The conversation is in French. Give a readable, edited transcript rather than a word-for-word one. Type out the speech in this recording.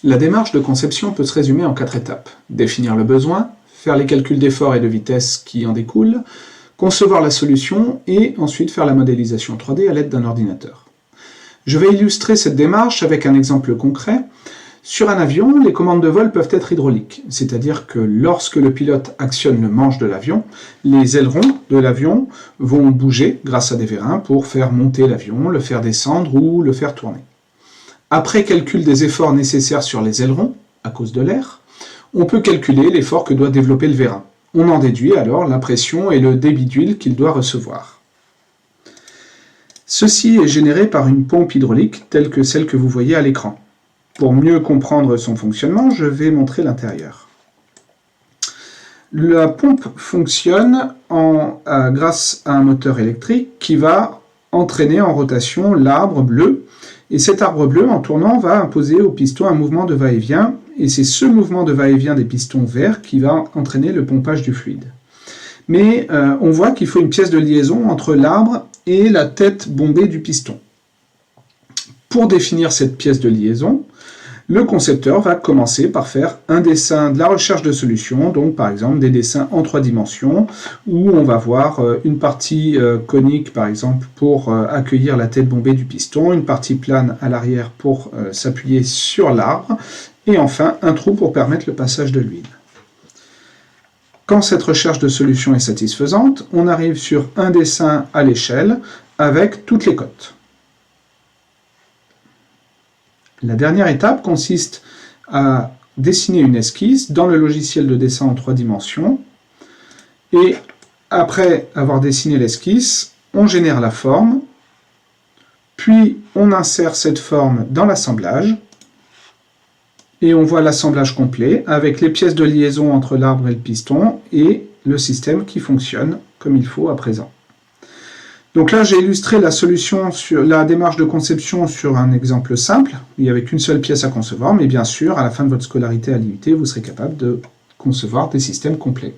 La démarche de conception peut se résumer en 4 étapes. Définir le besoin, faire les calculs d'effort et de vitesse qui en découlent, concevoir la solution et ensuite faire la modélisation 3D à l'aide d'un ordinateur. Je vais illustrer cette démarche avec un exemple concret. Sur un avion, les commandes de vol peuvent être hydrauliques, c'est-à-dire que lorsque le pilote actionne le manche de l'avion, les ailerons de l'avion vont bouger grâce à des vérins pour faire monter l'avion, le faire descendre ou le faire tourner. Après calcul des efforts nécessaires sur les ailerons, à cause de l'air, on peut calculer l'effort que doit développer le vérin. On en déduit alors la pression et le débit d'huile qu'il doit recevoir. Ceci est généré par une pompe hydraulique telle que celle que vous voyez à l'écran. Pour mieux comprendre son fonctionnement, je vais montrer l'intérieur. La pompe fonctionne grâce à un moteur électrique qui va entraîner en rotation l'arbre bleu. Et cet arbre bleu, en tournant, va imposer au piston un mouvement de va-et-vient. Et c'est ce mouvement de va-et-vient des pistons verts qui va entraîner le pompage du fluide. Mais on voit qu'il faut une pièce de liaison entre l'arbre et la tête bombée du piston. Pour définir cette pièce de liaison, le concepteur va commencer par faire un dessin de la recherche de solutions, donc par exemple des dessins en 3 dimensions, où on va voir une partie conique par exemple pour accueillir la tête bombée du piston, une partie plane à l'arrière pour s'appuyer sur l'arbre, et enfin un trou pour permettre le passage de l'huile. Quand cette recherche de solution est satisfaisante, on arrive sur un dessin à l'échelle avec toutes les cotes. La dernière étape consiste à dessiner une esquisse dans le logiciel de dessin en 3 dimensions. Et après avoir dessiné l'esquisse, on génère la forme, puis on insère cette forme dans l'assemblage. Et on voit l'assemblage complet avec les pièces de liaison entre l'arbre et le piston et le système qui fonctionne comme il faut à présent. Donc là, j'ai illustré la solution sur la démarche de conception sur un exemple simple. Il n'y avait qu'une seule pièce à concevoir, mais bien sûr, à la fin de votre scolarité à l'IUT, vous serez capable de concevoir des systèmes complets.